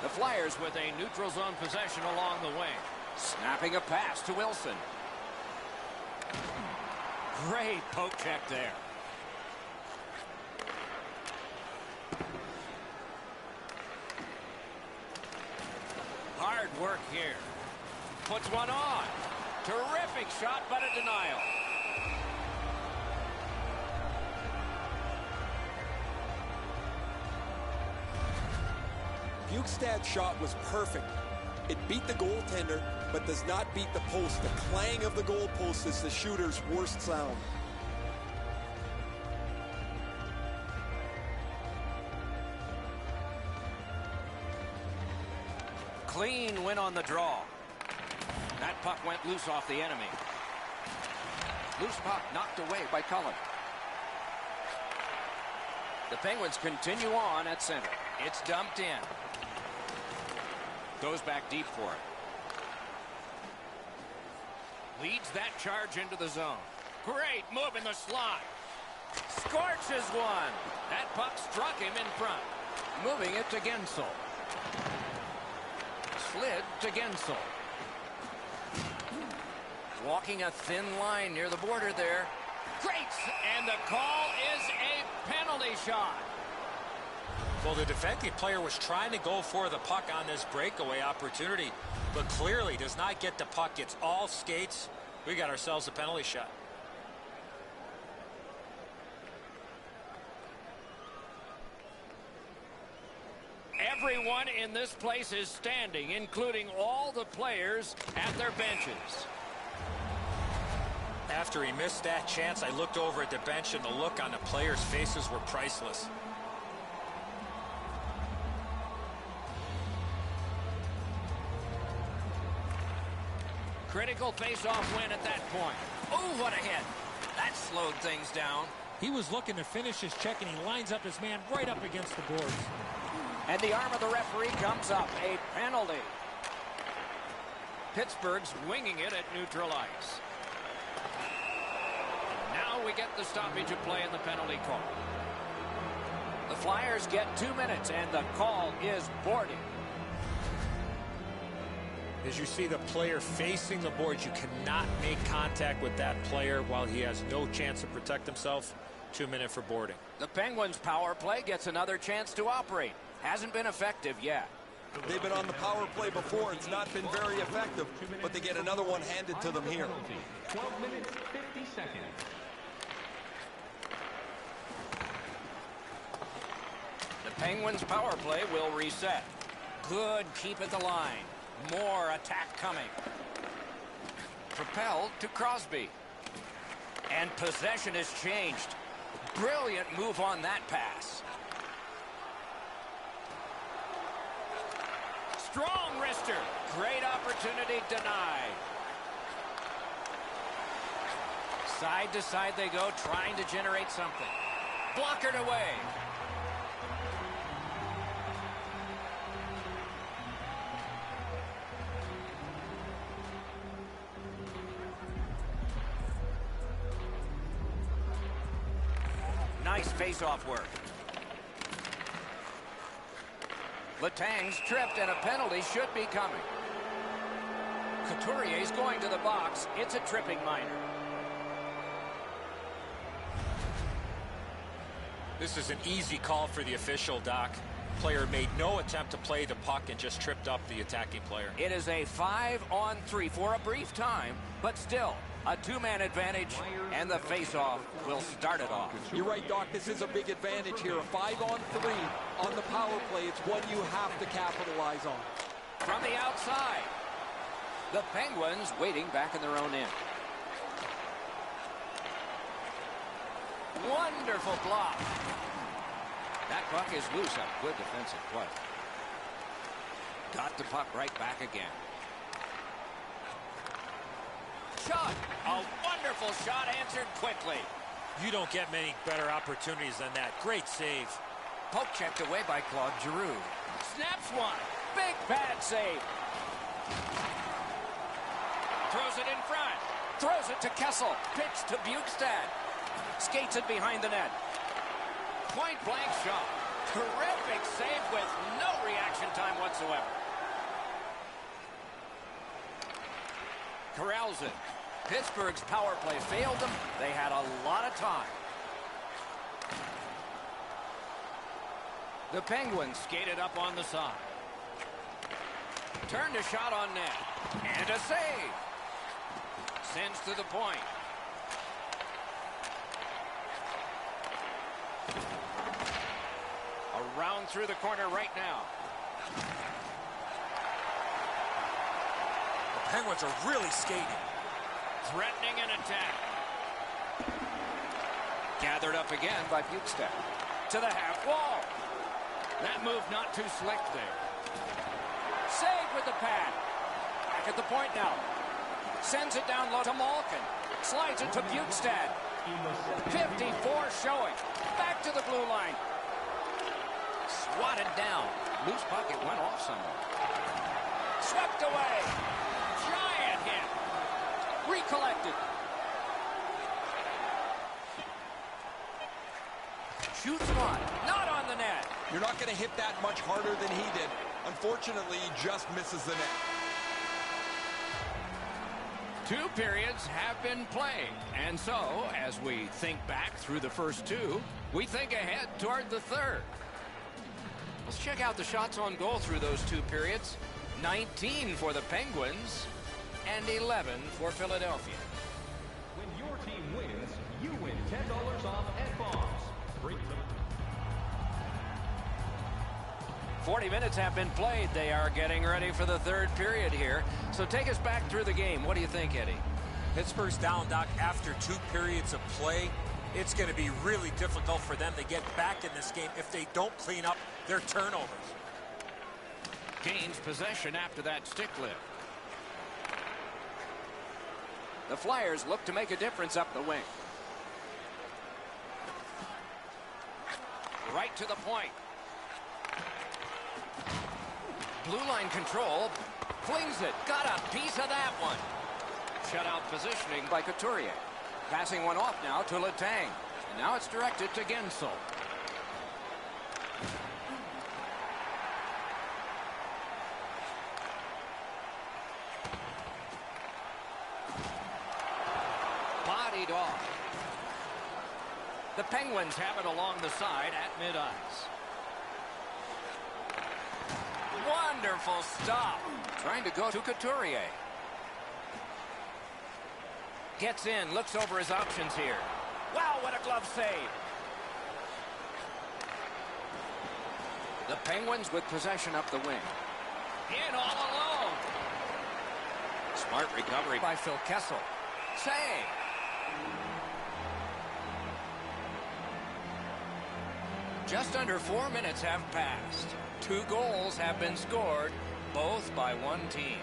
The Flyers with a neutral zone possession along the wing. Snapping a pass to Wilson. Great poke check there. Hard work here. Puts one on. Terrific shot, but a denial. Bjugstad's shot was perfect. It beat the goaltender, but does not beat the post. The clang of the goalpost is the shooter's worst sound. Clean win on the draw. That puck went loose off the enemy. Loose puck knocked away by Cullen. The Penguins continue on at center. It's dumped in. Goes back deep for it. Leads that charge into the zone. Great move in the slot. Scorches one. That puck struck him in front. Moving it to Gensel. Slid to Gensel. Walking a thin line near the border there. Great! And the call is a penalty shot. Well, the defensive player was trying to go for the puck on this breakaway opportunity, but clearly does not get the puck. It's all skates. We got ourselves a penalty shot. Everyone in this place is standing, including all the players at their benches. After he missed that chance, I looked over at the bench, and the look on the players' faces were priceless. Critical face-off win at that point. Oh, what a hit. That slowed things down. He was looking to finish his check, and he lines up his man right up against the boards. And the arm of the referee comes up. A penalty. Pittsburgh's winging it at neutral ice. And now we get the stoppage of play in the penalty call. The Flyers get 2 minutes, and the call is boarding. As you see the player facing the boards, you cannot make contact with that player while he has no chance to protect himself. 2 minutes for boarding. The Penguins' power play gets another chance to operate. Hasn't been effective yet. They've been on the power play before. It's not been very effective, but they get another one handed to them here. 12 minutes, 50 seconds. The Penguins' power play will reset. Good keep at the line. More attack coming. Propelled to Crosby. And possession has changed. Brilliant move on that pass. Strong wrister. Great opportunity denied. Side to side they go, trying to generate something. Blockered away. Nice face-off work. Letang's tripped, and a penalty should be coming. Couturier's going to the box. It's a tripping minor. This is an easy call for the official, Doc. Player made no attempt to play the puck and just tripped up the attacking player. It is a 5-on-3 for a brief time, but still a two-man advantage, and the face-off will start it off. You're right, Doc. This is a big advantage here. A 5-on-3 on the power play. It's one you have to capitalize on. From the outside, the Penguins waiting back in their own end. Wonderful block. That puck is loose. A good defensive play. Got the puck right back again. Shot. A wonderful shot answered quickly. You don't get many better opportunities than that. Great save. Poke checked away by Claude Giroux. Snaps one. Big pad save. Throws it in front. Throws it to Kessel. Pitch to Bukestad. Skates it behind the net. Point blank shot. Terrific save with no reaction time whatsoever. Corrals it. Pittsburgh's power play failed them. They had a lot of time. The Penguins skated up on the side. Turned a shot on net. And a save. Sends to the point. Around through the corner right now. The Penguins are really skating. Threatening an attack. Gathered up again by Bukestad. To the half wall. That move not too slick there. Save with the pad. Back at the point now. Sends it down low to Malkin. Slides it to Bukestad. 54 showing. Back to the blue line. Swatted down. Loose puck, it went off somewhere. Swept away. Giant hit. Recollected. Shoots one. Not on the net. You're not going to hit that much harder than he did. Unfortunately, he just misses the net. 2 periods have been played. And so, as we think back through the first 2, we think ahead toward the third. Let's check out the shots on goal through those 2 periods. 19 for the Penguins and 11 for Philadelphia. When your team wins, you win $10 off at Bombs. 40 minutes have been played. They are getting ready for the third period here. So take us back through the game. What do you think, Eddie? Pittsburgh's down, Doc, after 2 periods of play. It's going to be really difficult for them to get back in this game if they don't clean up their turnovers. Gains possession after that stick lift. The Flyers look to make a difference up the wing. Right to the point. Blue line control. Flings it. Got a piece of that one. Shutout positioning by Couturier. Passing one off now to Letang. And now it's directed to Gensel. Bodied off. The Penguins have it along the side at mid-ice. Wonderful stop. Trying to go to Couturier. Gets in, looks over his options here. Wow, what a glove save. The Penguins with possession up the wing. In all alone. Smart recovery by Phil Kessel. Save. Just under 4 minutes have passed. 2 goals have been scored, both by one team.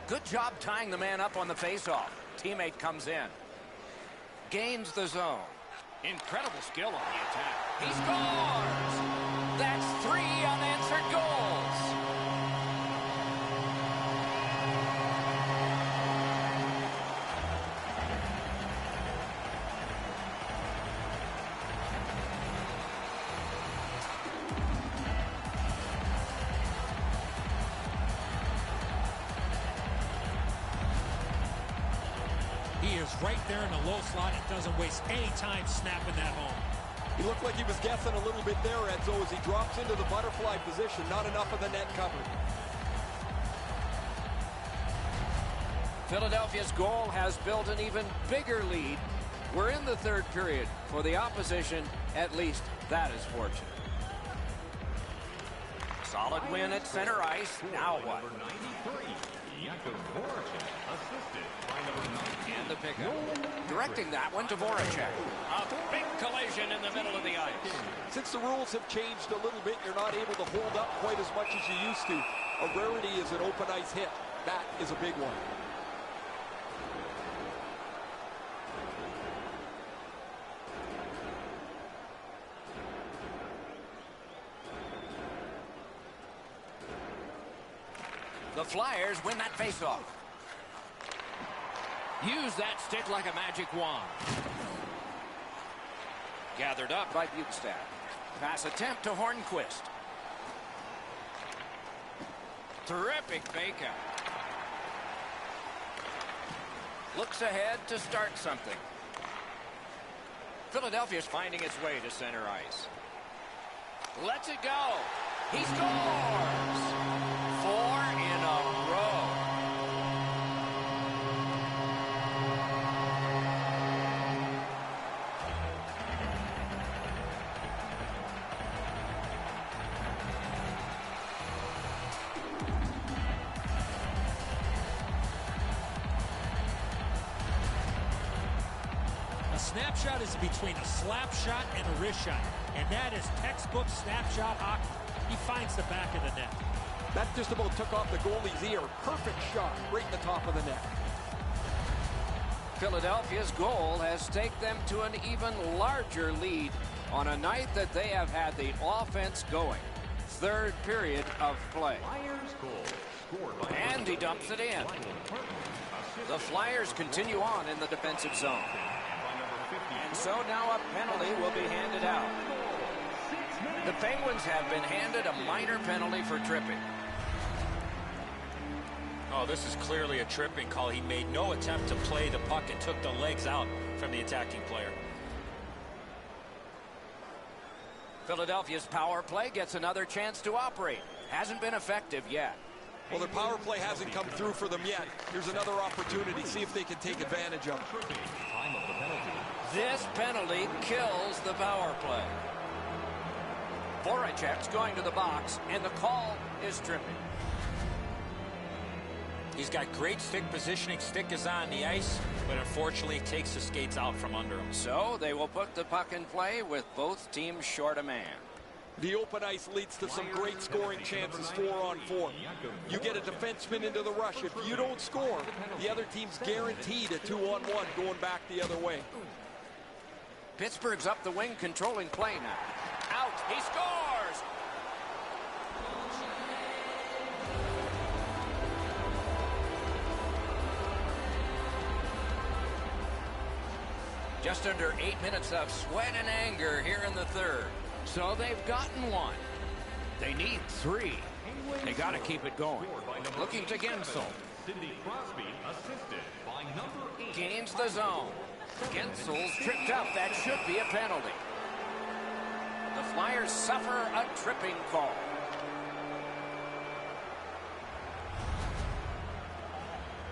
Good job tying the man up on the faceoff. Teammate comes in. Gains the zone. Incredible skill on the attack. He scores! That's 3 unanswered goals. He is right there in the low slot and doesn't waste any time snapping that home. He looked like he was guessing a little bit there, Enzo, as he drops into the butterfly position. Not enough of the net covered. Philadelphia's goal has built an even bigger lead. We're in the third period. For the opposition, at least that is fortunate. Solid win at center ice. Now what? And the pickup. Directing that one to Voracek. A big collision in the middle of the ice. Since the rules have changed a little bit, you're not able to hold up quite as much as you used to. A rarity is an open ice hit. That is a big one. The Flyers win that faceoff. Use that stick like a magic wand. Gathered up by Bukestad. Pass attempt to Hornquist. Terrific fake out. Looks ahead to start something. Philadelphia's finding its way to center ice. Lets it go. He scores! 4 in a row. A snapshot is between a slap shot and a wrist shot, and that is textbook snapshot hockey. He finds the back of the net. That just about took off the goalie's ear. Perfect shot right in the top of the net. Philadelphia's goal has taken them to an even larger lead on a night that they have had the offense going. Third period of play. And he dumps it in. The Flyers continue on in the defensive zone. And so now a penalty will be handed out. The Penguins have been handed a minor penalty for tripping. Oh, this is clearly a tripping call. He made no attempt to play the puck and took the legs out from the attacking player. Philadelphia's power play gets another chance to operate. Hasn't been effective yet. Well, their power play hasn't come through for them yet. Here's another opportunity. See if they can take advantage of it. This penalty kills the power play. Voracek's going to the box, and the call is tripping. He's got great stick positioning. Stick is on the ice, but unfortunately takes the skates out from under him. So they will put the puck in play with both teams short a man. The open ice leads to some great scoring chances 4-on-4. You get a defenseman into the rush. If you don't score, the other team's guaranteed a 2-on-1 going back the other way. Pittsburgh's up the wing, controlling play now. Out. He scores! Just under 8 minutes of sweat and anger here in the third. So they've gotten one. They need 3. They got to keep it going. Looking to Gensel. Gains the zone. Gensel's tripped up. That should be a penalty. The Flyers suffer a tripping call.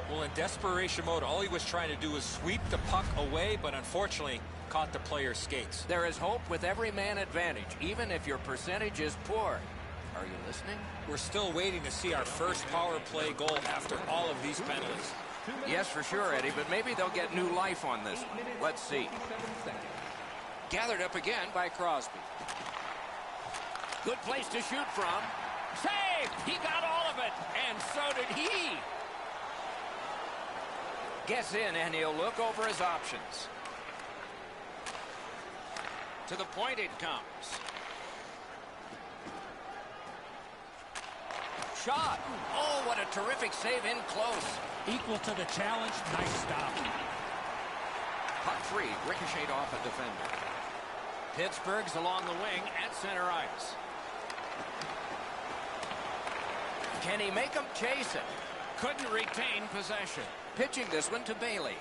Well, in desperation mode, all he was trying to do was sweep the puck away, but unfortunately caught the player's skates. There is hope with every man advantage, even if your percentage is poor. Are you listening? We're still waiting to see our first power play goal after all of these penalties. Yes, for sure, Eddie, but maybe they'll get new life on this one. Let's see. Gathered up again by Crosby. Good place to shoot from. Save! He got all of it, and so did he. Gets in, and he'll look over his options. To the point it comes. Shot. Oh, what a terrific save in close. Equal to the challenge. Nice stop. Puck free. Ricocheted off a defender. Pittsburgh's along the wing at center ice. Can he make him chase it? Couldn't retain possession. Pitching this one to Bailey.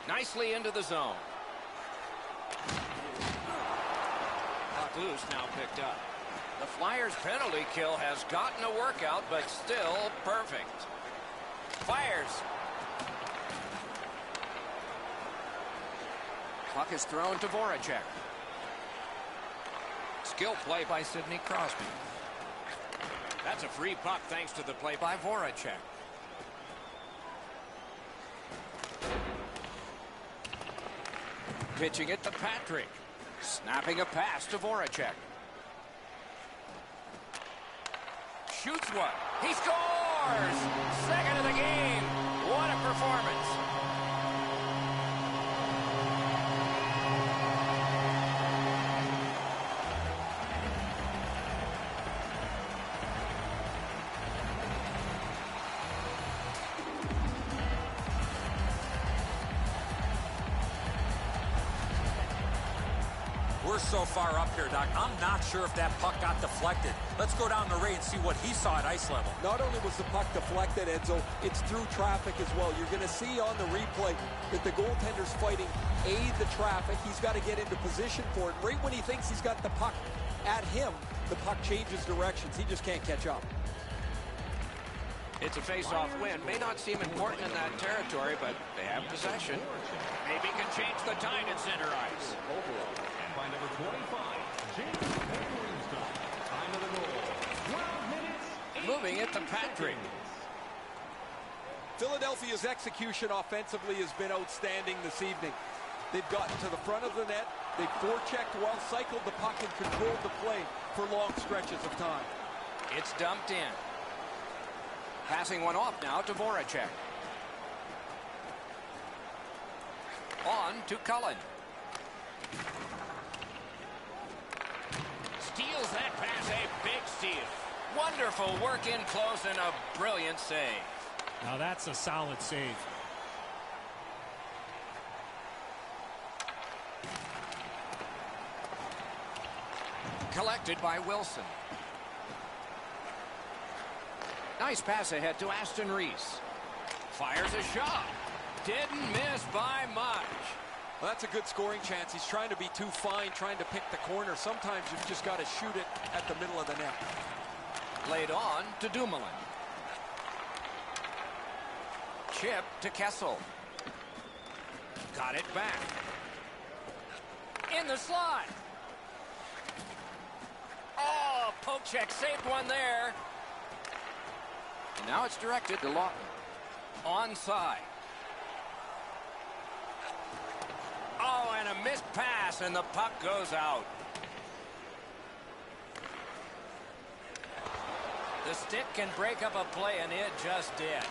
Nicely into the zone. Puck loose, now picked up. The Flyers' penalty kill has gotten a workout, but still perfect. Fires. Puck is thrown to Voracek. Skill play by Sidney Crosby. That's a free puck thanks to the play by Voracek. Pitching it to Patrick. Snapping a pass to Voracek. Shoots one. He scores! Second of the game. What a performance. We're so far up here, Doc. I'm not sure if that puck got deflected. Let's go down to Ray and see what he saw at ice level. Not only was the puck deflected, Enzo, it's through traffic as well. You're going to see on the replay that the goaltender's fighting the traffic. He's got to get into position for it. Right when he thinks he's got the puck at him, the puck changes directions. He just can't catch up. It's a face-off win. May not seem important in that territory, but they have possession. Maybe can change the tide at center ice. And by number 25, James Greenstone. Time of the goal, 12 minutes. Moving it to Patrick. Philadelphia's execution offensively has been outstanding this evening. They've gotten to the front of the net. They've forechecked well, cycled the puck, and controlled the play for long stretches of time. It's dumped in. Passing one off now to Voracek. On to Cullen. Steals that pass, a big steal. Wonderful work in close and a brilliant save. Now that's a solid save. Collected by Wilson. Nice pass ahead to Aston Reese. Fires a shot. Didn't miss by much. Well, that's a good scoring chance. He's trying to be too fine, trying to pick the corner. Sometimes you've just got to shoot it at the middle of the net. Laid on to Dumoulin. Chip to Kessel. Got it back. In the slot. Oh, poke check saved one there. And now it's directed to Lawton. Onside. Oh, and a missed pass, and the puck goes out. The stick can break up a play, and it just did.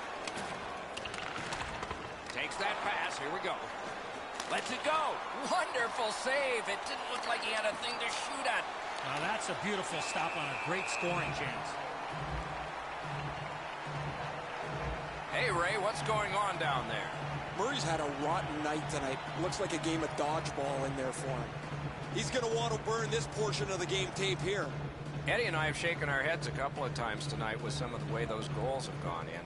Takes that pass. Here we go. Lets it go. Wonderful save. It didn't look like he had a thing to shoot at. Now that's a beautiful stop on a great scoring chance. Hey, Ray, what's going on down there? Murray's had a rotten night tonight. Looks like a game of dodgeball in there for him. He's going to want to burn this portion of the game tape here. Eddie and I have shaken our heads a couple of times tonight with some of the way those goals have gone in.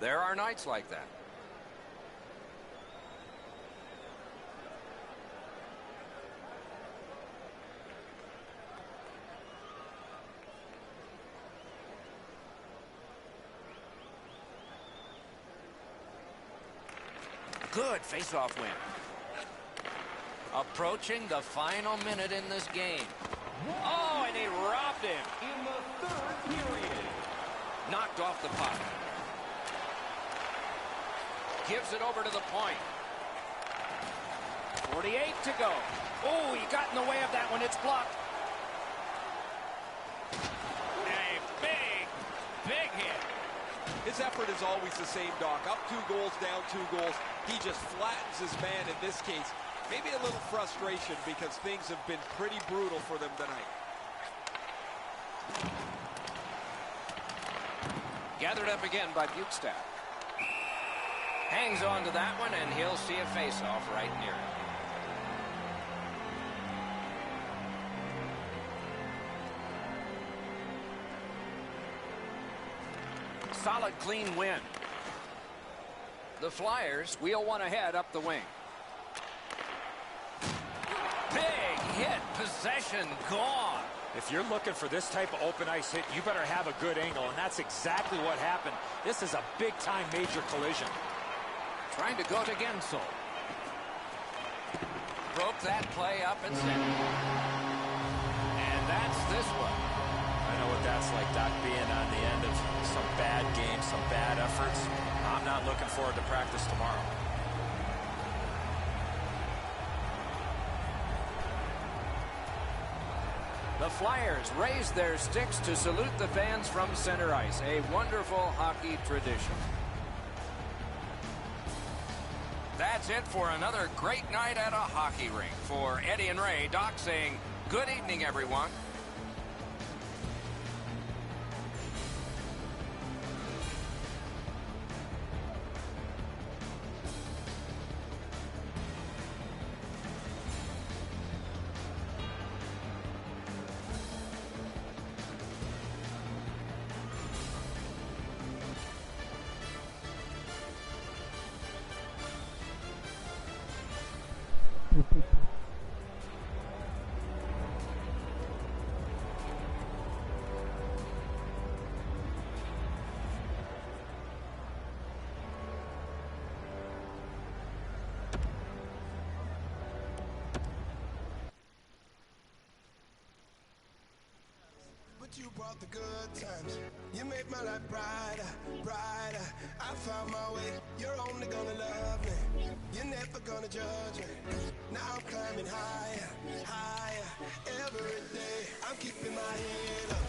There are nights like that. Good face-off win. Approaching the final minute in this game. Oh, and he robbed him. In the third period. Knocked off the puck. Gives it over to the point. 48 to go. Oh, he got in the way of that one. It's blocked. A big hit. His effort is always the same, Doc. Up 2 goals, down 2 goals. He just flattens his man in this case. Maybe a little frustration because things have been pretty brutal for them tonight. Gathered up again by Bukestad. Hangs on to that one, and he'll see a face-off right near him. Solid, clean win. The Flyers wheel one ahead up the wing. Big hit, possession gone. If you're looking for this type of open ice hit, you better have a good angle, and that's exactly what happened. This is a big-time major collision. Trying to go to Gensel. Broke that play up and center. And that's this one. I know what that's like, Doc, being on the end of some bad games, some bad efforts. I'm not looking forward to practice tomorrow. The Flyers raise their sticks to salute the fans from center ice. A wonderful hockey tradition. That's it for another great night at a hockey rink. For Eddie and Ray, Doc saying, good evening, everyone. You brought the good times. You made my life brighter, brighter. I found my way. You're only gonna love me. You're never gonna judge me. Now I'm climbing higher, higher. Every day I'm keeping my head up.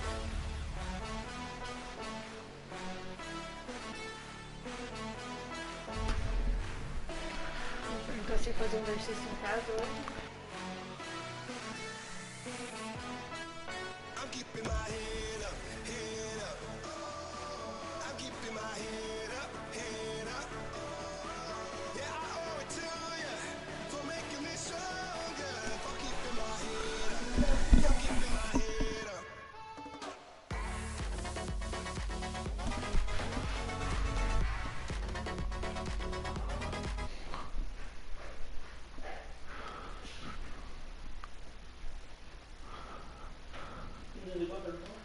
Então se fazer exercício em casa hoje. I'm keeping my head up, head up. I'm keeping my head up, head up. Yeah, I owe it to you for making me stronger. For keeping my head up, for keeping my head up. Ele ligou a pergunta?